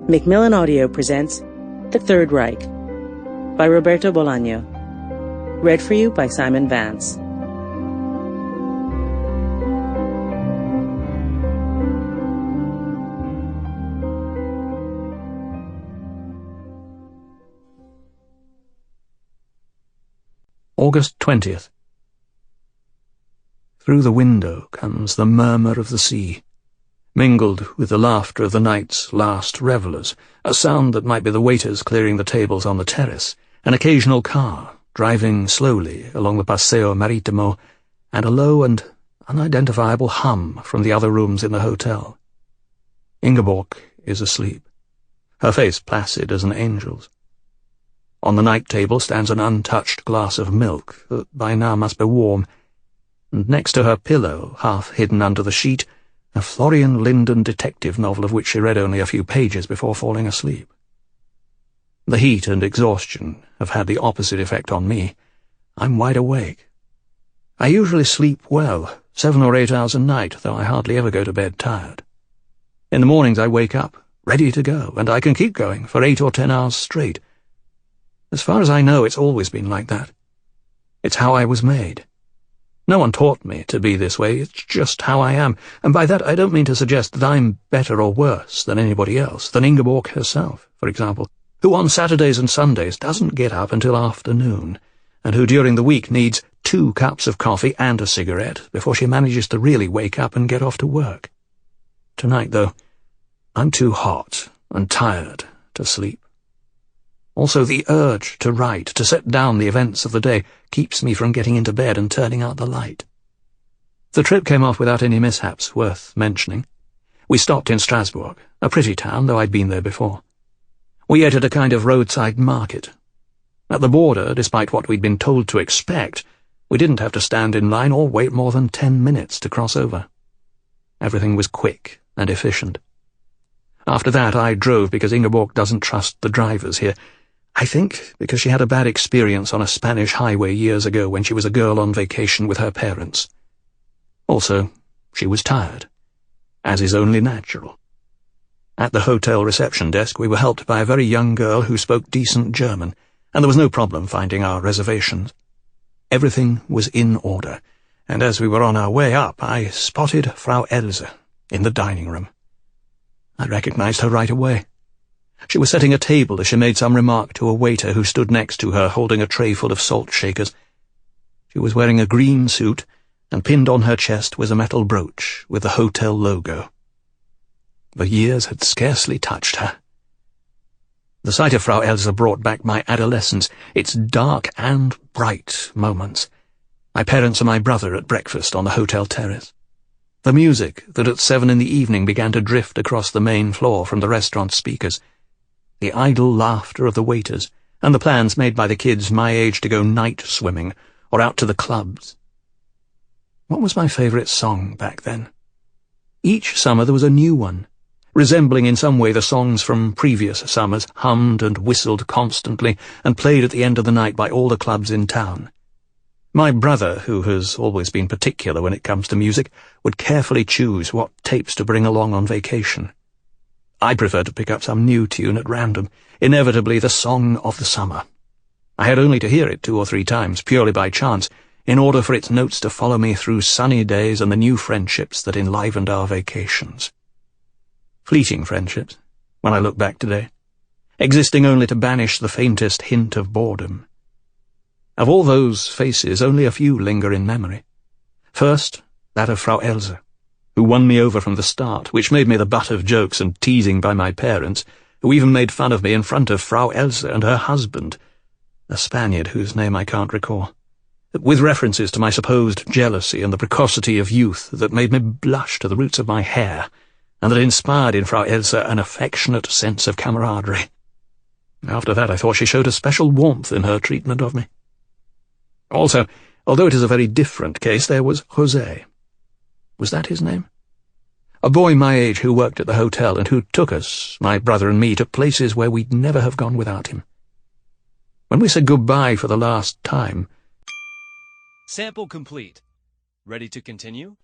Macmillan Audio presents The Third Reich by Roberto Bolaño. Read for you by Simon Vance. August 20th. Through the window comes the murmur of the sea, mingled with the laughter of the night's last revellers, a sound that might be the waiters clearing the tables on the terrace, an occasional car driving slowly along the Paseo Maritimo, and a low and unidentifiable hum from the other rooms in the hotel. Ingeborg is asleep, her face placid as an angel's. On the night table stands an untouched glass of milk that by now must be warm, and next to her pillow, half hidden under the sheet, a Florian Linden detective novel of which she read only a few pages before falling asleep. The heat and exhaustion have had the opposite effect on me. I'm wide awake. I usually sleep well, 7 or 8 hours a night, though I hardly ever go to bed tired. In the mornings I wake up, ready to go, and I can keep going for 8 or 10 hours straight. As far as I know, it's always been like that. It's how I was made. No one taught me to be this way, it's just how I am, and by that I don't mean to suggest that I'm better or worse than anybody else, than Ingeborg herself, for example, who on Saturdays and Sundays doesn't get up until afternoon, and who during the week needs 2 cups of coffee and a cigarette before she manages to really wake up and get off to work. Tonight, though, I'm too hot and tired to sleep. Also, the urge to write, to set down the events of the day, keeps me from getting into bed and turning out the light. The trip came off without any mishaps worth mentioning. We stopped in Strasbourg, a pretty town, though I'd been there before. We ate at a kind of roadside market. At the border, despite what we'd been told to expect, we didn't have to stand in line or wait more than 10 minutes to cross over. Everything was quick and efficient. After that, I drove because Ingeborg doesn't trust the drivers here. I think because she had a bad experience on a Spanish highway years ago when she was a girl on vacation with her parents. Also, she was tired, as is only natural. At the hotel reception desk we were helped by a very young girl who spoke decent German, and there was no problem finding our reservations. Everything was in order, and as we were on our way up I spotted Frau Else in the dining room. I recognized her right away. She was setting a table as she made some remark to a waiter who stood next to her holding a tray full of salt shakers. She was wearing a green suit, and pinned on her chest was a metal brooch with the hotel logo. The years had scarcely touched her. The sight of Frau Else brought back my adolescence, its dark and bright moments. My parents and my brother at breakfast on the hotel terrace. The music that at 7 in the evening began to drift across the main floor from the restaurant speakers. The idle laughter of the waiters, and the plans made by the kids my age to go night swimming or out to the clubs. What was my favourite song back then? Each summer there was a new one, resembling in some way the songs from previous summers, hummed and whistled constantly and played at the end of the night by all the clubs in town. My brother, who has always been particular when it comes to music, would carefully choose what tapes to bring along on vacation. I preferred to pick up some new tune at random, inevitably the song of the summer. I had only to hear it 2 or 3 times, purely by chance, in order for its notes to follow me through sunny days and the new friendships that enlivened our vacations. Fleeting friendships, when I look back today, existing only to banish the faintest hint of boredom. Of all those faces, only a few linger in memory. First, that of Frau Else, who won me over from the start, which made me the butt of jokes and teasing by my parents, who even made fun of me in front of Frau Else and her husband, a Spaniard whose name I can't recall, with references to my supposed jealousy and the precocity of youth that made me blush to the roots of my hair, and that inspired in Frau Else an affectionate sense of camaraderie. After that I thought she showed a special warmth in her treatment of me. Also, although it is a very different case, there was José. Was that his name? A boy my age who worked at the hotel and who took us, my brother and me, to places where we'd never have gone without him. When we said goodbye for the last time... Sample complete. Ready to continue?